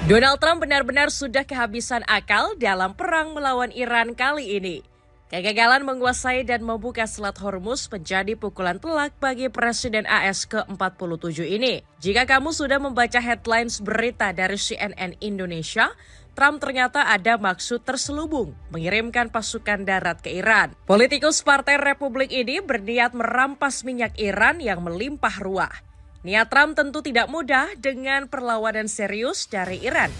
Donald Trump benar-benar sudah kehabisan akal dalam perang melawan Iran kali ini. Kegagalan menguasai dan membuka Selat Hormuz menjadi pukulan telak bagi Presiden AS ke-47 ini. Jika kamu sudah membaca headlines berita dari CNN Indonesia, Trump ternyata ada maksud terselubung mengirimkan pasukan darat ke Iran. Politikus Partai Republik ini berniat merampas minyak Iran yang melimpah ruah. Niat Trump tentu tidak mudah dengan perlawanan serius dari Iran.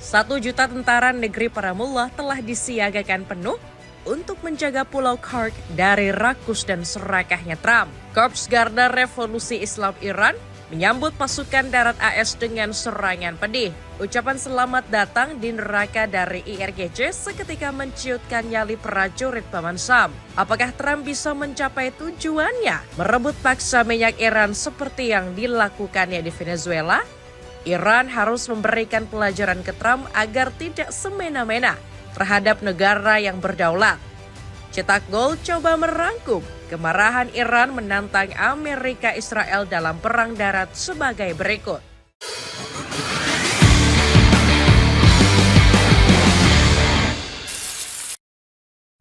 1 juta tentara negeri Paramullah telah disiagakan penuh untuk menjaga Pulau Karg dari rakus dan serakahnya Trump. Korps Garda Revolusi Islam Iran menyambut pasukan darat AS dengan serangan pedih. Ucapan selamat datang di neraka dari IRGC seketika menciutkan nyali prajurit Paman Sam. Apakah Trump bisa mencapai tujuannya? Merebut paksa minyak Iran seperti yang dilakukannya di Venezuela? Iran harus memberikan pelajaran ke Trump agar tidak semena-mena terhadap negara yang berdaulat. Cetak gol coba merangkum kemarahan Iran menantang Amerika Israel dalam perang darat sebagai berikut.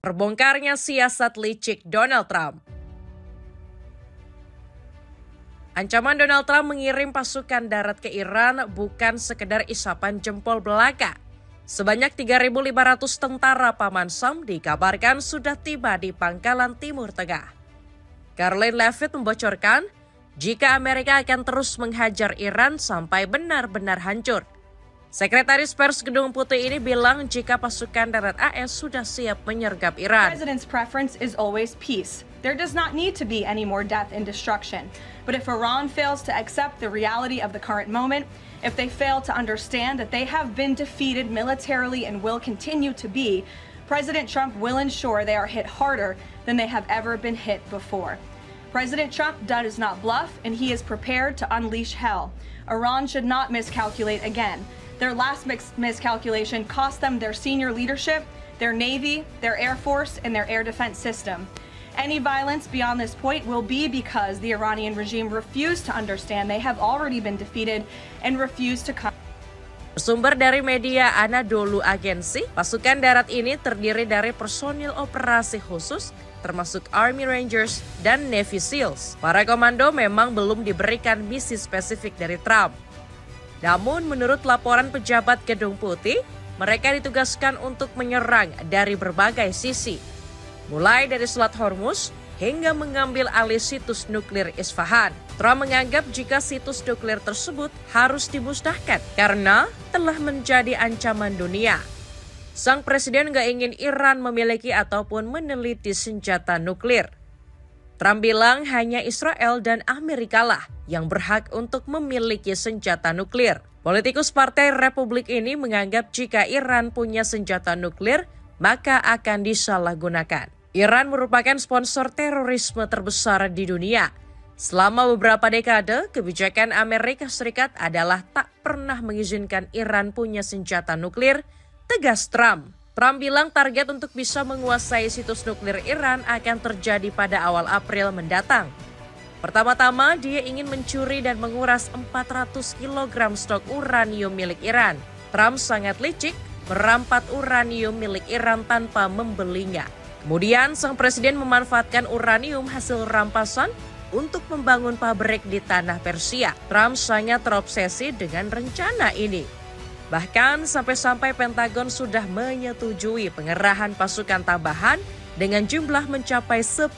Terbongkarnya siasat licik Donald Trump. Ancaman Donald Trump mengirim pasukan darat ke Iran bukan sekedar isapan jempol belaka. Sebanyak 3.500 tentara Paman Sam dikabarkan sudah tiba di Pangkalan Timur Tengah. Karoline Leavitt membocorkan, jika Amerika akan terus menghajar Iran sampai benar-benar hancur. Sekretaris Pers Gedung Putih ini bilang jika pasukan darat AS sudah siap menyergap Iran. President's preference is always peace. There does not need to be any more death and destruction. But if Iran fails to accept the reality of the current moment, if they fail to understand that they have been defeated militarily and will continue to be, President Trump will ensure they are hit harder than they have ever been hit before. President Trump does not bluff, and he is prepared to unleash hell. Iran should not miscalculate again. Their last miscalculation cost them their senior leadership, their Navy, their Air Force, and their air defense system. Any violence beyond this point will be because the Iranian regime refused to understand they have already been defeated and refused to come. Sumber dari media Anadolu Agency, pasukan darat ini terdiri dari personil operasi khusus, termasuk Army Rangers dan Navy SEALs. Para komando memang belum diberikan misi spesifik dari Trump. Namun menurut laporan pejabat Gedung Putih, mereka ditugaskan untuk menyerang dari berbagai sisi. Mulai dari Selat Hormuz hingga mengambil alih situs nuklir Isfahan. Trump menganggap jika situs nuklir tersebut harus dimusnahkan karena telah menjadi ancaman dunia. Sang presiden gak ingin Iran memiliki ataupun meneliti senjata nuklir. Trump bilang hanya Israel dan Amerika lah yang berhak untuk memiliki senjata nuklir. Politikus Partai Republik ini menganggap jika Iran punya senjata nuklir, maka akan disalahgunakan. Iran merupakan sponsor terorisme terbesar di dunia. Selama beberapa dekade, kebijakan Amerika Serikat adalah tak pernah mengizinkan Iran punya senjata nuklir, tegas Trump. Trump bilang target untuk bisa menguasai situs nuklir Iran akan terjadi pada awal April mendatang. Pertama-tama, dia ingin mencuri dan menguras 400 kg stok uranium milik Iran. Trump sangat licik merampas uranium milik Iran tanpa membelinya. Kemudian, sang presiden memanfaatkan uranium hasil rampasan untuk membangun pabrik di tanah Persia. Trump sangat terobsesi dengan rencana ini. Bahkan sampai-sampai Pentagon sudah menyetujui pengerahan pasukan tambahan dengan jumlah mencapai 10.000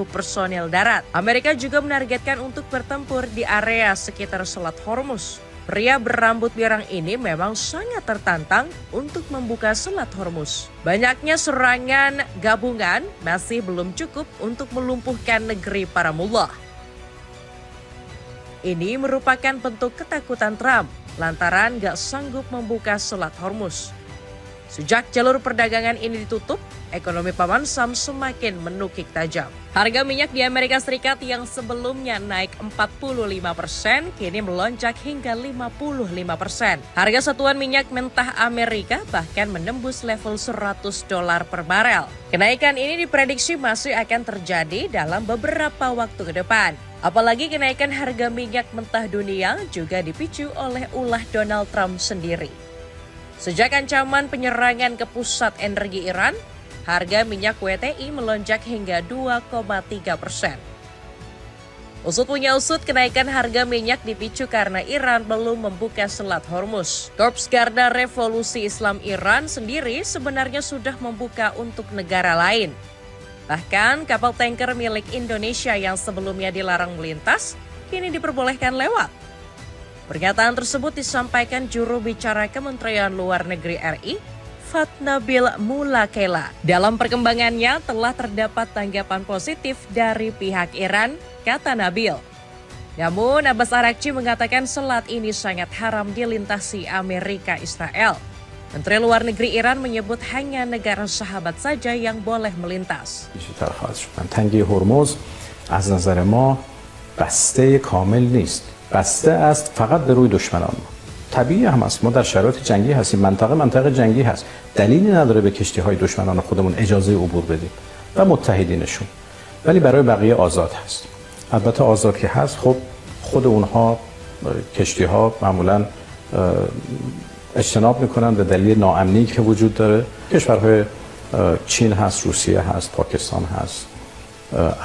personel darat. Amerika juga menargetkan untuk bertempur di area sekitar Selat Hormuz. Pria berambut pirang ini memang sangat tertantang untuk membuka Selat Hormuz. Banyaknya serangan gabungan masih belum cukup untuk melumpuhkan negeri Paramullah. Ini merupakan bentuk ketakutan Trump lantaran gak sanggup membuka Selat Hormuz. Sejak jalur perdagangan ini ditutup, ekonomi Paman Sam semakin menukik tajam. Harga minyak di Amerika Serikat yang sebelumnya naik 45%, kini melonjak hingga 55%. Harga satuan minyak mentah Amerika bahkan menembus level $100 per barel. Kenaikan ini diprediksi masih akan terjadi dalam beberapa waktu ke depan. Apalagi kenaikan harga minyak mentah dunia juga dipicu oleh ulah Donald Trump sendiri. Sejak ancaman penyerangan ke pusat energi Iran, harga minyak WTI melonjak hingga 2,3%. Usut punya usut, kenaikan harga minyak dipicu karena Iran belum membuka Selat Hormuz. Korps Garda Revolusi Islam Iran sendiri sebenarnya sudah membuka untuk negara lain. Bahkan kapal tanker milik Indonesia yang sebelumnya dilarang melintas, kini diperbolehkan lewat. Pernyataan tersebut disampaikan juru bicara Kementerian Luar Negeri RI, Fatnabil Mulakela. Dalam perkembangannya telah terdapat tanggapan positif dari pihak Iran, kata Nabil. Namun Abbas Araghchi mengatakan selat ini sangat haram dilintasi Amerika Israel. Menteri Luar Negeri Iran menyebut hanya negara sahabat saja yang boleh melintas. تنگه هرمز از نظر ما بسته کامل نیست. بسته است فقط به روی دشمنان. طبیعی هم است، ما در شرایط جنگی هستیم، منطقه جنگی هست. دلیلی نداره به کشتی‌های دشمنان خودمون اجازه عبور بدیم و متحدینشون. ولی برای بقیه آزاد هست. البته آزاد که هست، خب خود اونها کشتی‌ها معمولاً اجتناب میکنن به دلیل ناامنی که وجود داره. کشورهای چین هست، روسیه هست، پاکستان هست،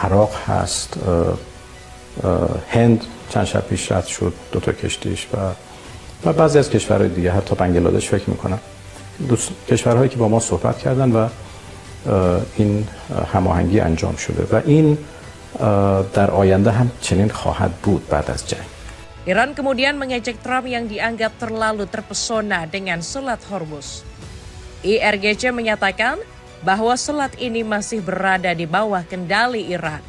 عراق هست، هند چند شب پیش رد شد 2 تا کشتیش و بعضی از کشورهای دیگه، حتی بنگلادش فکر میکنم. کشورهایی که با ما صحبت کردن و این هماهنگی انجام شده و این در آینده هم چنین خواهد بود بعد از جنگ. Iran kemudian mengejek Trump yang dianggap terlalu terpesona dengan Selat Hormuz. IRGC menyatakan bahwa selat ini masih berada di bawah kendali Iran.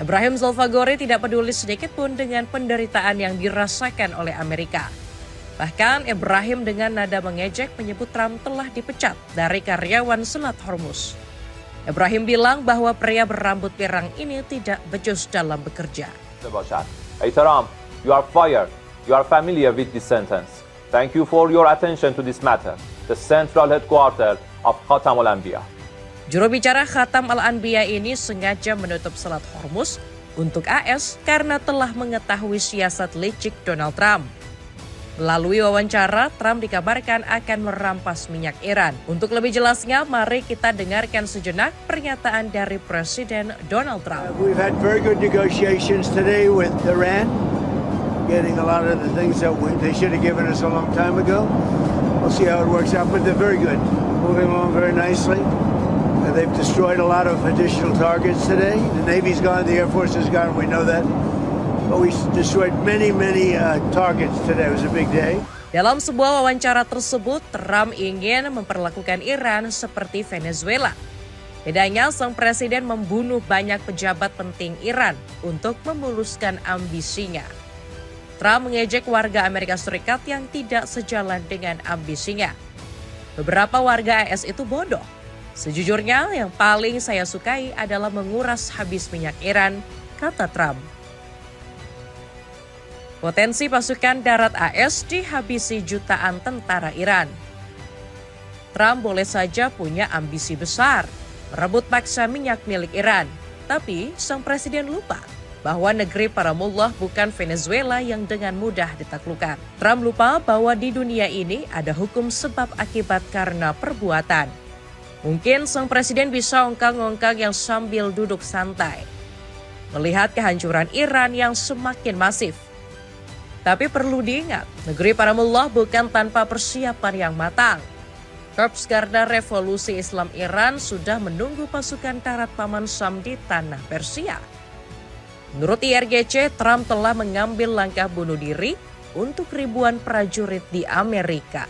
Ibrahim Zulfagori tidak peduli sedikit pun dengan penderitaan yang dirasakan oleh Amerika. Bahkan Ibrahim dengan nada mengejek menyebut Trump telah dipecat dari karyawan Selat Hormuz. Ibrahim bilang bahwa pria berambut pirang ini tidak becus dalam bekerja. Hey Trump, you are fired. You are familiar with this sentence. Thank you for your attention to this matter. The central headquarters of Khatam al-Anbiya. Juru bicara Khatam al-Anbiya ini sengaja menutup Selat Hormuz untuk AS karena telah mengetahui siasat licik Donald Trump. Melalui wawancara, Trump dikabarkan akan merampas minyak Iran. Untuk lebih jelasnya, mari kita dengarkan sejenak pernyataan dari Presiden Donald Trump. We've had very good negotiations today with Iran, getting a lot of the things that they should have given us a long time ago. We'll see how it works out, but they're very good, moving along very nicely. They've destroyed a lot of additional targets today. The Navy's gone, the Air Force is gone, we know that. But we destroyed many targets today. It was a big day. Dalam sebuah wawancara tersebut, Trump ingin memperlakukan Iran seperti Venezuela. Bedanya, sang presiden membunuh banyak pejabat penting Iran untuk memuluskan ambisinya. Trump mengejek warga Amerika Serikat yang tidak sejalan dengan ambisinya. Beberapa warga AS itu bodoh. Sejujurnya, yang paling saya sukai adalah menguras habis minyak Iran, kata Trump. Potensi pasukan darat AS dihabisi jutaan tentara Iran. Trump boleh saja punya ambisi besar, merebut paksa minyak milik Iran. Tapi sang presiden lupa bahwa negeri para mullah bukan Venezuela yang dengan mudah ditaklukkan. Trump lupa bahwa di dunia ini ada hukum sebab akibat karena perbuatan. Mungkin sang presiden bisa ongkang-ongkang yang sambil duduk santai, melihat kehancuran Iran yang semakin masif. Tapi perlu diingat, negeri para mullah bukan tanpa persiapan yang matang. Korps Garda Revolusi Islam Iran sudah menunggu pasukan darat Paman Sam di tanah Persia. Menurut IRGC, Trump telah mengambil langkah bunuh diri untuk ribuan prajurit di Amerika.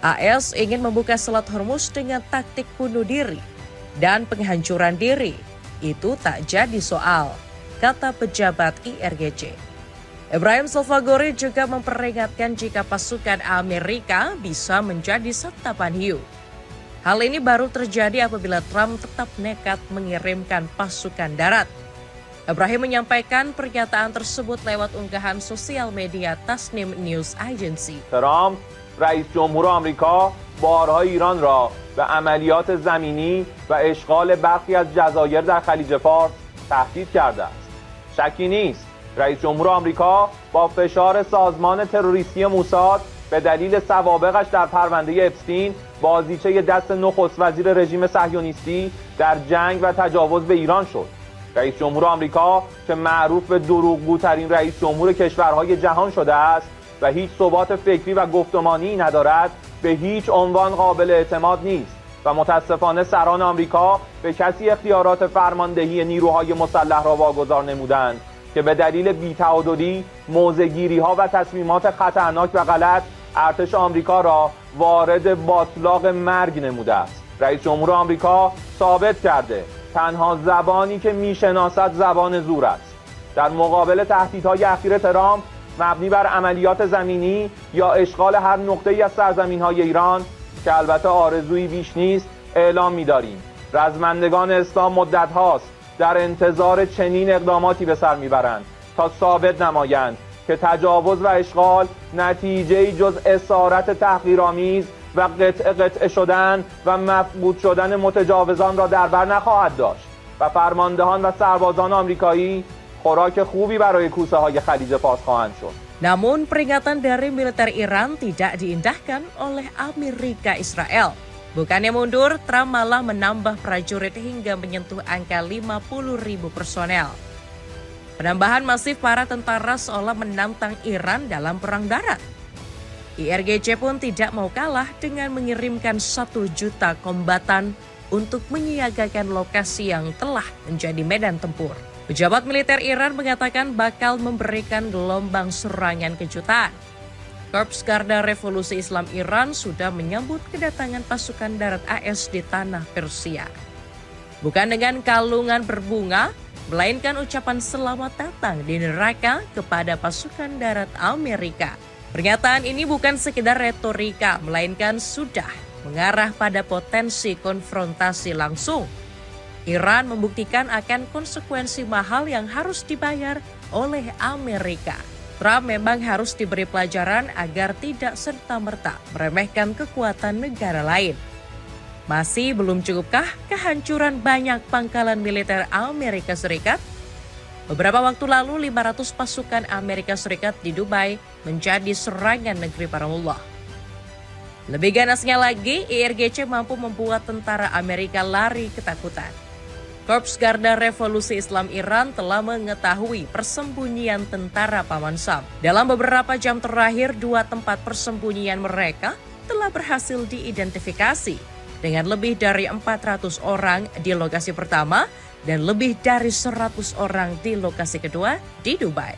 AS ingin membuka Selat Hormuz dengan taktik bunuh diri dan penghancuran diri. Itu tak jadi soal, kata pejabat IRGC. Ibrahim Zulfagori juga memperingatkan jika pasukan Amerika bisa menjadi santapan hiu. Hal ini baru terjadi apabila Trump tetap nekat mengirimkan pasukan darat. Ibrahim menyampaikan pernyataan tersebut lewat unggahan sosial media Tasnim News Agency. Trump, رئیس جمهور آمریکا بارها ایران را به عملیات زمینی و اشغال برخی از جزایر در خلیج فارس تهدید کرده است. شکی نیست رئیس جمهور آمریکا با فشار سازمان تروریستی موساد به دلیل سوابقش در پرونده اپستین بازیچه دست نخست وزیر رژیم صهیونیستی در جنگ و تجاوز به ایران شد. رئیس جمهور آمریکا که معروف به دروغگوترین رئیس جمهور کشورهای جهان شده است و هیچ ثبات فکری و گفتمانی ندارد، به هیچ عنوان قابل اعتماد نیست و متاسفانه سران آمریکا به کسی اختیارات فرماندهی نیروهای مسلح را واگذار نمودند که به دلیل بی‌تعادلی، موضع‌گیری‌ها و تصمیمات خطرناک و غلط ارتش آمریکا را وارد باتلاق مرگ نموده است. رئیس جمهور آمریکا ثابت کرده تنها زبانی که میشناسد زبان زور است. در مقابل تهدیدهای اخیر ترامپ مبنی بر عملیات زمینی یا اشغال هر نقطه‌ای از سرزمین‌های ایران که البته آرزویی بیش نیست، اعلام می‌داریم رزمندگان اسلام مدت هاست در انتظار چنین اقداماتی به سر میبرند تا ثابت نمایند که تجاوز و اشغال نتیجه‌ای جز اسارت تحقیرآمیز و قطعه شدن و مفقود شدن متجاوزان را در بر نخواهد داشت و فرماندهان و سربازان آمریکایی خوراک خوبی برای کوسه های خلیج فارس خواهند شد. Namun peringatan dari militer Iran tidak diindahkan oleh Amerika Israel. Bukannya mundur, Trump malah menambah prajurit hingga menyentuh angka 50.000 personel. Penambahan masif para tentara seolah menantang Iran dalam perang darat. IRGC pun tidak mau kalah dengan mengirimkan 1 juta kombatan untuk menyiagakan lokasi yang telah menjadi medan tempur. Pejabat militer Iran mengatakan bakal memberikan gelombang serangan kejutan. Korps Garda Revolusi Islam Iran sudah menyambut kedatangan pasukan darat AS di tanah Persia. Bukan dengan kalungan berbunga, melainkan ucapan selamat datang di neraka kepada pasukan darat Amerika. Pernyataan ini bukan sekedar retorika, melainkan sudah mengarah pada potensi konfrontasi langsung. Iran membuktikan akan konsekuensi mahal yang harus dibayar oleh Amerika. Trump memang harus diberi pelajaran agar tidak serta-merta meremehkan kekuatan negara lain. Masih belum cukupkah kehancuran banyak pangkalan militer Amerika Serikat? Beberapa waktu lalu 500 pasukan Amerika Serikat di Dubai menjadi serangan negeri para mullah. Lebih ganasnya lagi, IRGC mampu membuat tentara Amerika lari ketakutan. Korps Garda Revolusi Islam Iran telah mengetahui persembunyian tentara Paman Sam. Dalam beberapa jam terakhir, 2 tempat persembunyian mereka telah berhasil diidentifikasi dengan lebih dari 400 orang di lokasi pertama dan lebih dari 100 orang di lokasi kedua di Dubai.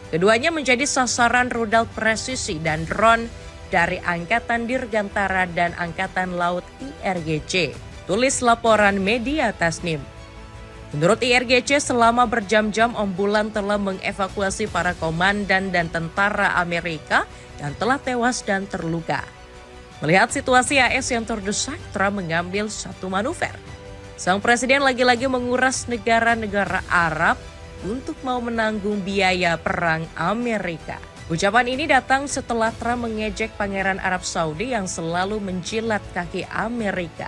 Keduanya menjadi sasaran rudal presisi dan drone dari Angkatan Dirgantara dan Angkatan Laut IRGC. Tulis laporan media Tasnim. Menurut IRGC, selama berjam-jam ambulan telah mengevakuasi para komandan dan tentara Amerika dan telah tewas dan terluka. Melihat situasi AS yang terdesak, Trump mengambil satu manuver. Sang presiden lagi-lagi menguras negara-negara Arab untuk mau menanggung biaya perang Amerika. Ucapan ini datang setelah Trump mengejek Pangeran Arab Saudi yang selalu menjilat kaki Amerika.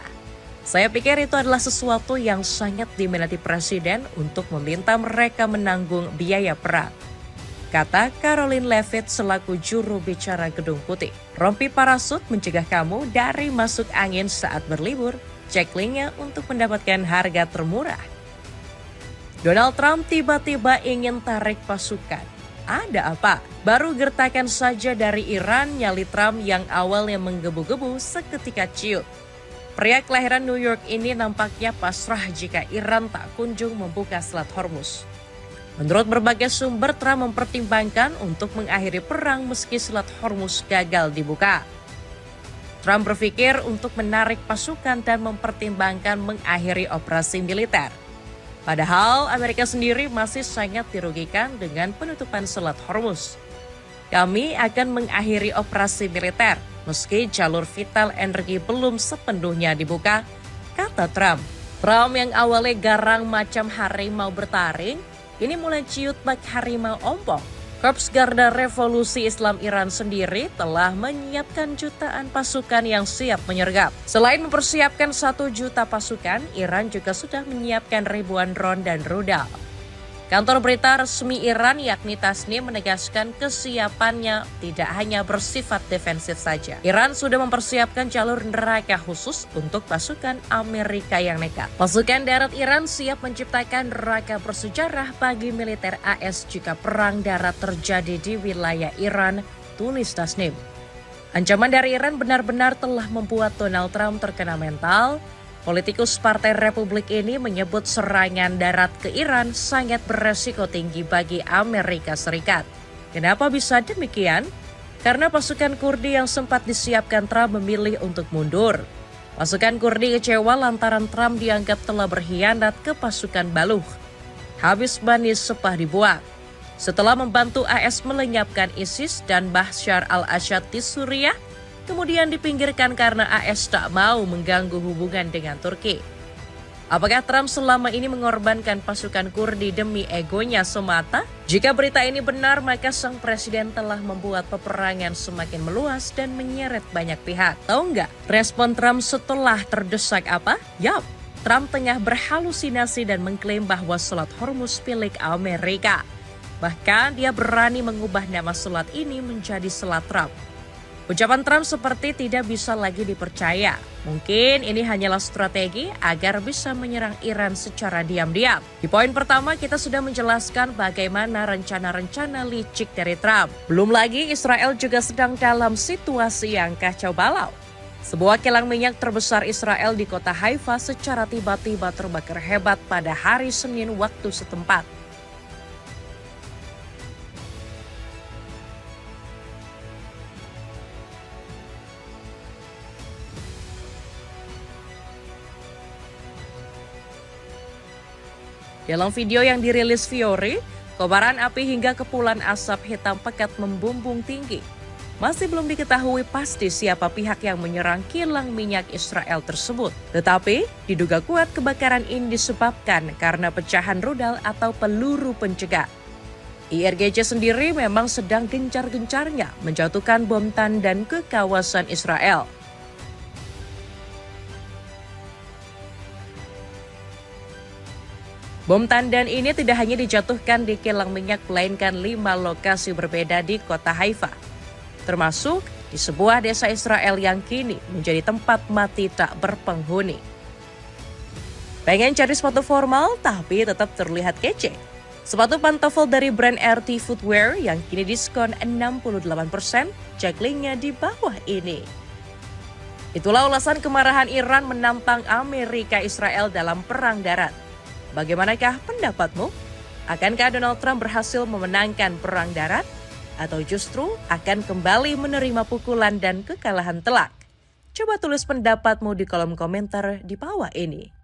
Saya pikir itu adalah sesuatu yang sangat diminati presiden untuk meminta mereka menanggung biaya perang, kata Caroline Leavitt selaku juru bicara Gedung Putih. Rompi parasut mencegah kamu dari masuk angin saat berlibur. Cek linknya untuk mendapatkan harga termurah. Donald Trump tiba-tiba ingin tarik pasukan. Ada apa? Baru gertakan saja dari Iran, nyali Trump yang awalnya menggebu-gebu seketika ciut. Pria kelahiran New York ini nampaknya pasrah jika Iran tak kunjung membuka Selat Hormuz. Menurut berbagai sumber, Trump mempertimbangkan untuk mengakhiri perang meski Selat Hormuz gagal dibuka. Trump berpikir untuk menarik pasukan dan mempertimbangkan mengakhiri operasi militer. Padahal Amerika sendiri masih sangat dirugikan dengan penutupan Selat Hormuz. Kami akan mengakhiri operasi militer meski jalur vital energi belum sepenuhnya dibuka, kata Trump. Trump yang awalnya garang macam harimau bertaring, kini mulai ciut bak harimau ompong. Korps Garda Revolusi Islam Iran sendiri telah menyiapkan jutaan pasukan yang siap menyergap. Selain mempersiapkan 1 juta pasukan, Iran juga sudah menyiapkan ribuan drone dan rudal. Kantor berita resmi Iran yakni Tasnim menegaskan kesiapannya tidak hanya bersifat defensif saja. Iran sudah mempersiapkan jalur neraka khusus untuk pasukan Amerika yang nekat. Pasukan darat Iran siap menciptakan neraka bersejarah bagi militer AS jika perang darat terjadi di wilayah Iran, tulis Tasnim. Ancaman dari Iran benar-benar telah membuat Donald Trump terkena mental. Politikus Partai Republik ini menyebut serangan darat ke Iran sangat beresiko tinggi bagi Amerika Serikat. Kenapa bisa demikian? Karena pasukan Kurdi yang sempat disiapkan Trump memilih untuk mundur. Pasukan Kurdi kecewa lantaran Trump dianggap telah berkhianat ke pasukan Baluch. Habis manis sepah dibuang. Setelah membantu AS melenyapkan ISIS dan Bashar al-Assad di Suriah, kemudian dipinggirkan karena AS tak mau mengganggu hubungan dengan Turki. Apakah Trump selama ini mengorbankan pasukan Kurdi demi egonya semata? Jika berita ini benar, maka sang presiden telah membuat peperangan semakin meluas dan menyeret banyak pihak. Tahu nggak respon Trump setelah terdesak apa? Yap, Trump tengah berhalusinasi dan mengklaim bahwa Selat Hormuz milik Amerika. Bahkan dia berani mengubah nama selat ini menjadi Selat Trump. Ucapan Trump seperti tidak bisa lagi dipercaya. Mungkin ini hanyalah strategi agar bisa menyerang Iran secara diam-diam. Di poin pertama kita sudah menjelaskan bagaimana rencana-rencana licik dari Trump. Belum lagi Israel juga sedang dalam situasi yang kacau balau. Sebuah kilang minyak terbesar Israel di kota Haifa secara tiba-tiba terbakar hebat pada hari Senin waktu setempat. Dalam video yang dirilis Fiore, kobaran api hingga kepulan asap hitam pekat membumbung tinggi. Masih belum diketahui pasti siapa pihak yang menyerang kilang minyak Israel tersebut. Tetapi, diduga kuat kebakaran ini disebabkan karena pecahan rudal atau peluru pencegah. IRGC sendiri memang sedang gencar-gencarnya menjatuhkan bom tandan ke kawasan Israel. Bom tandan ini tidak hanya dijatuhkan di kilang minyak, melainkan 5 lokasi berbeda di kota Haifa, termasuk di sebuah desa Israel yang kini menjadi tempat mati tak berpenghuni. Pengen cari sepatu formal tapi tetap terlihat kece? Sepatu pantofel dari brand RT Footwear yang kini diskon 68%, cek linknya di bawah ini. Itulah ulasan kemarahan Iran menantang Amerika Israel dalam perang darat. Bagaimanakah pendapatmu? Akankah Donald Trump berhasil memenangkan perang darat? Atau justru akan kembali menerima pukulan dan kekalahan telak? Coba tulis pendapatmu di kolom komentar di bawah ini.